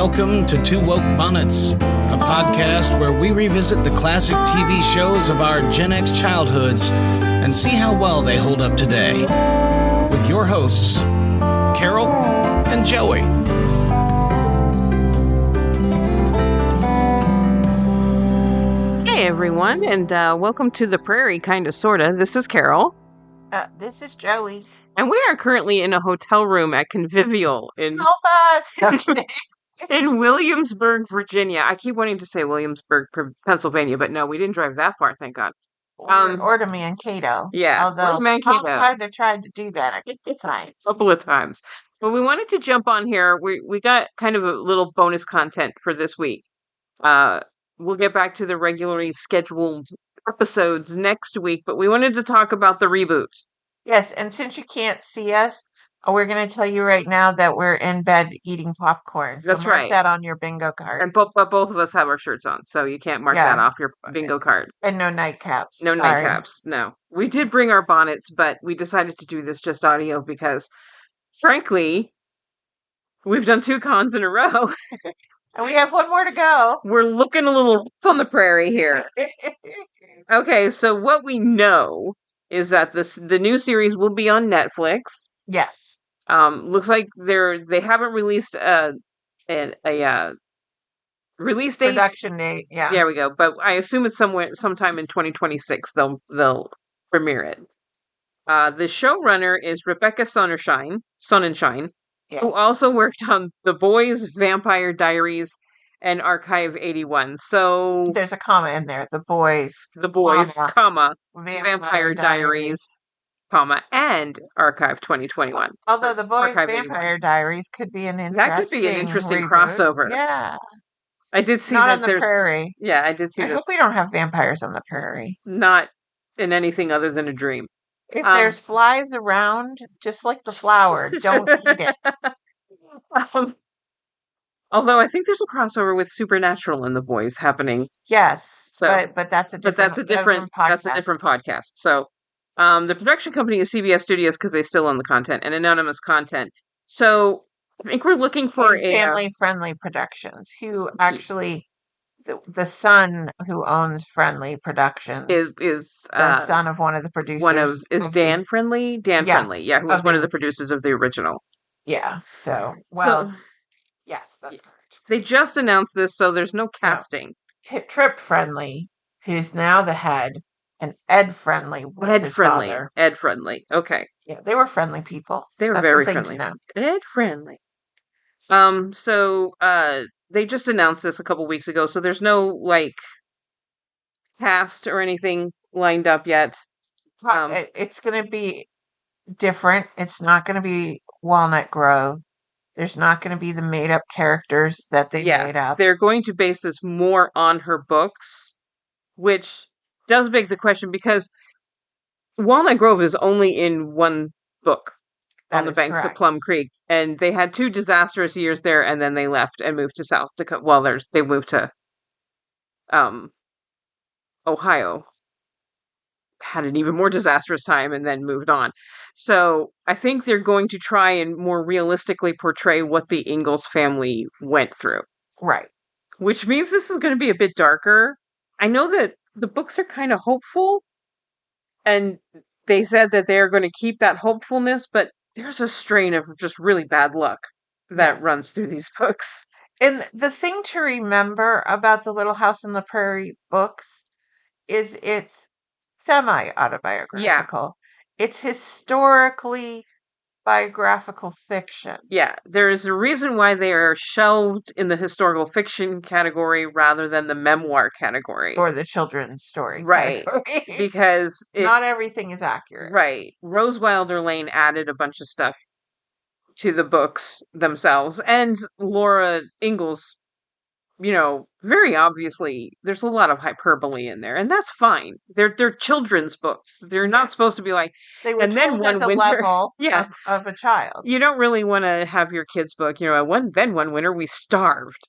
Welcome to Two Woke Bonnets, a podcast where we revisit the classic TV shows of our Gen X childhoods and see how well they hold up today. With your hosts, Carol and Joey. Hey everyone, and welcome to the Prairie, kinda sorta. This is Carol. This is Joey. And we are currently in a hotel room at Convivial in Help us! in Williamsburg, Virginia. I keep wanting to say Williamsburg, Pennsylvania, but no, we didn't drive that far, thank God. Or to Mankato. Yeah, although Mankato. Tom tried to do that a couple of times. But we wanted to jump on here. We got kind of a little bonus content for this week. We'll get back to the regularly scheduled episodes next week, but we wanted to talk about the reboot. Yes, and since you can't see us, we're going to tell you right now that we're in bed eating popcorn. So That's mark right. that on your bingo card. And both of us have our shirts on, so you can't mark that off your bingo card. And no nightcaps. No nightcaps, no. We did bring our bonnets, but we decided to do this just audio because, frankly, we've done 2 cons in a row. And we have one more to go. We're looking a little rough on the prairie here. Okay, so what we know is that the new series will be on Netflix. Yes. Looks like they haven't released a release date. Production date, yeah. There we go. But I assume it's sometime in 2026 they'll premiere it. The showrunner is Rebecca Sonnenschein, yes, who also worked on The Boys, Vampire Diaries, and Archive 81. So there's a comma in there. The Boys, comma, Vampire Diaries, comma, and Archive 2021. Although The Boys, Archive Vampire 81. Diaries could be an interesting That could be an interesting reboot. Crossover. Yeah. I did see not that on the there's prairie. Yeah, I did see I this. hope we don't have vampires on the prairie. Not in anything other than a dream. If there's flies around, just like the flower, don't eat it. Although I think there's a crossover with Supernatural and The Boys happening. Yes, so, but that's a different podcast. So the production company is CBS Studios because they still own the content and anonymous content. So I think we're looking for a family-friendly productions. Who actually, the son who owns Friendly Productions is the son of one of the producers. Dan Friendly? Friendly, yeah, who was one of the producers of the original. Yeah. Yes, that's correct. They just announced this, so there's no casting. Trip Friendly, who's now the head, and Ed Friendly was his father. Ed Friendly, okay. Yeah, they were friendly people. They were very friendly. Ed Friendly. So they just announced this a couple weeks ago, so there's no, cast or anything lined up yet. It's going to be different. It's not going to be Walnut Grove. There's not going to be the made-up characters that they made up. They're going to base this more on her books, which does beg the question because Walnut Grove is only in one book on the banks of Plum Creek, and they had 2 disastrous years there, and then they left and moved to South Dakota. Well, they moved to Ohio. Had an even more disastrous time and then moved on. So I think they're going to try and more realistically portray what the Ingalls family went through. Right. Which means this is going to be a bit darker. I know that the books are kind of hopeful, and they said that they're going to keep that hopefulness, but there's a strain of just really bad luck that runs through these books. And the thing to remember about the Little House on the Prairie books is it's semi-autobiographical. Yeah. It's historically biographical fiction. Yeah, there is a reason why they are shelved in the historical fiction category rather than the memoir category. Or the children's story category. Because not everything is accurate. Right. Rose Wilder Lane added a bunch of stuff to the books themselves. And Laura Ingalls, very obviously, there's a lot of hyperbole in there, and that's fine. They're children's books. They're not supposed to be like. They were told at the level of a child. You don't really want to have your kids' book. One winter we starved,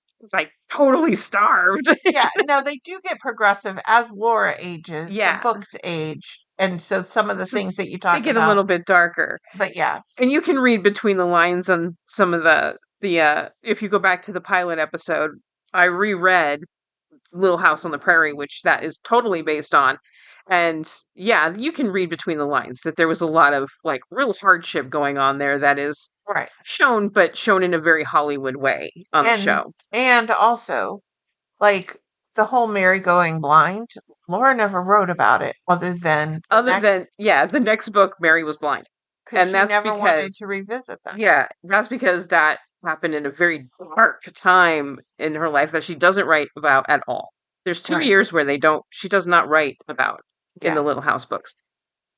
totally starved. Yeah, no, they do get progressive as Laura ages. Yeah, the books age, and so some of the things that you talk about, they get a little bit darker. But yeah, and you can read between the lines on some of the if you go back to the pilot episode, I reread Little House on the Prairie, which that is totally based on. And yeah, you can read between the lines that there was a lot of like real hardship going on there that is shown, but shown in a very Hollywood way on the show. And also, like the whole Mary going blind, Laura never wrote about it other than the next book, Mary was blind. And that's never wanted to revisit that. Yeah, that's because that happened in a very dark time in her life that she doesn't write about at all. There's 2 years where she does not write about in the Little House books.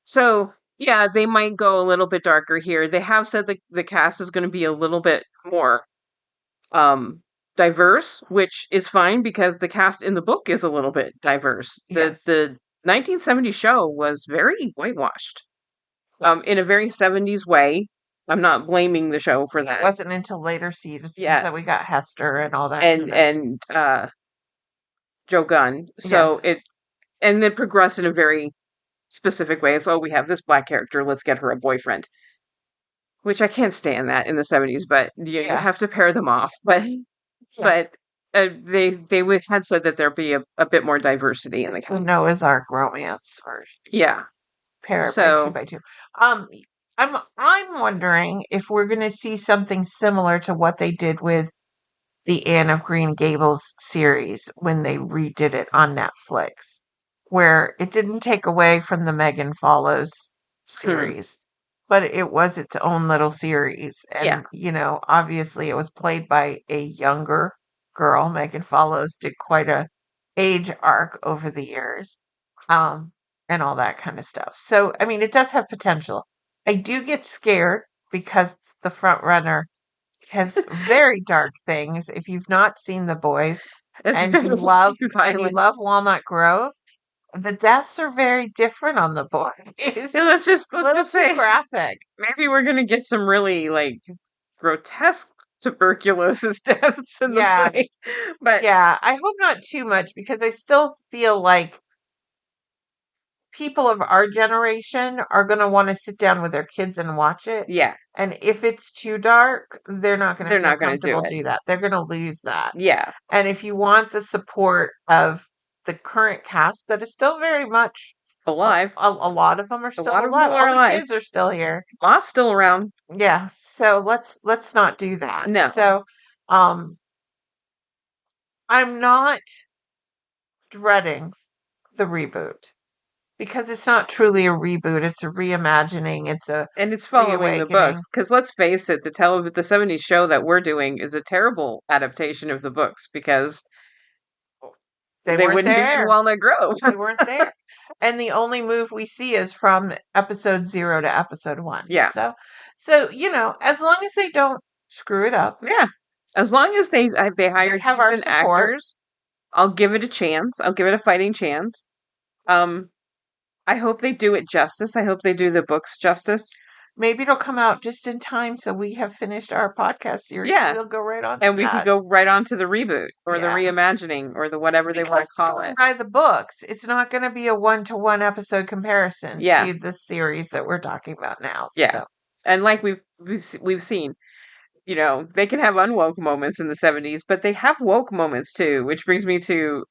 So, yeah, they might go a little bit darker here. They have said that the cast is going to be a little bit more diverse, which is fine because the cast in the book is a little bit diverse. The 1970s show was very whitewashed. In a very 70s way. I'm not blaming the show for that. It wasn't until later seasons that we got Hester and all that. And Joe Gunn. So it progressed in a very specific way. So we have this black character, let's get her a boyfriend. Which I can't stand that in the 70s, but you have to pair them off. But they had said that there'd be a bit more diversity in the cast. Noah's Ark romance version. Yeah. Pair by 2 by 2. I'm wondering if we're going to see something similar to what they did with the Anne of Green Gables series when they redid it on Netflix, where it didn't take away from the Megan Follows series, but it was its own little series. And, obviously it was played by a younger girl. Megan Follows did quite a age arc over the years, and all that kind of stuff. So, I mean, it does have potential. I do get scared because the front runner has very dark things. If you've not seen The Boys and you love Walnut Grove, the deaths are very different on The Boys. Yeah, let's just say graphic. Maybe we're gonna get some really like grotesque tuberculosis deaths in the play. But I hope not too much because I still feel like people of our generation are going to want to sit down with their kids and watch it. Yeah. And if it's too dark, they're not going to feel comfortable do that. They're going to lose that. Yeah. And if you want the support of the current cast that is still very much alive, a lot of them are still alive. All the kids are still here. Ma's still around. Yeah. So let's not do that. No. So I'm not dreading the reboot. Because it's not truly a reboot, it's a reimagining. And it's following the books. Because let's face it, the 70s show that we're doing is a terrible adaptation of the books because they wouldn't be in Walnut Grove. They weren't there. And the only move we see is from episode 0 to episode 1. Yeah. So as long as they don't screw it up. Yeah. As long as they hire decent actors, I'll give it a chance. I'll give it a fighting chance. I hope they do it justice. I hope they do the books justice. Maybe it'll come out just in time so we have finished our podcast series. Yeah. We'll go right on and we can go right on to the reboot or the reimagining or the whatever they want to call it. By the books, it's not going to be a 1-to-1 episode comparison to the series that we're talking about now. Yeah. So. And like we've seen, they can have unwoke moments in the 70s, but they have woke moments too, which brings me to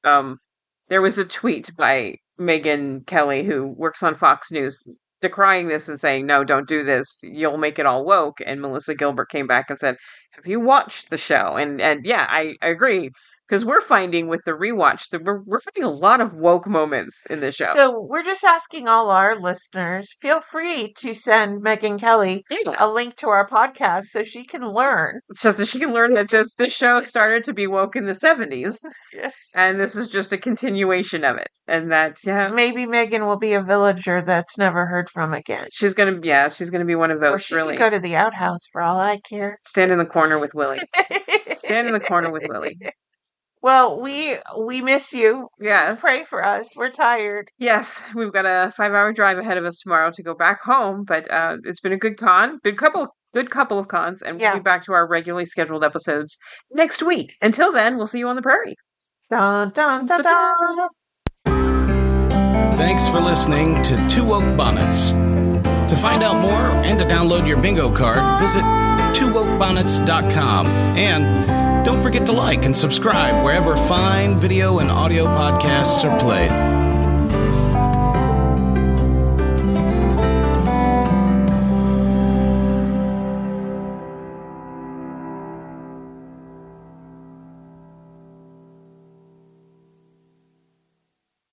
there was a tweet by Megyn Kelly, who works on Fox News, decrying this and saying, no, don't do this. You'll make it all woke. And Melissa Gilbert came back and said, have you watched the show? And yeah, I agree. Because we're finding with the rewatch that we're finding a lot of woke moments in the show. So we're just asking all our listeners, feel free to send Megyn Kelly a link to our podcast so she can learn. So that she can learn that this show started to be woke in the 70s. Yes. And this is just a continuation of it. And that, maybe Megan will be a villager that's never heard from again. She's going to be one of those. Or she could go to the outhouse for all I care. Stand in the corner with Willie. Stand in the corner with Willie. Well, we miss you. Yes. Just pray for us. We're tired. Yes, we've got a 5-hour drive ahead of us tomorrow to go back home, but it's been a good couple of cons, and we'll be back to our regularly scheduled episodes next week. Until then, we'll see you on the prairie. Dun, dun, dun, dun. Thanks for listening to Woke Bonnets. To find out more and to download your bingo card, visit twobonnets.com. And don't forget to like and subscribe wherever fine video and audio podcasts are played.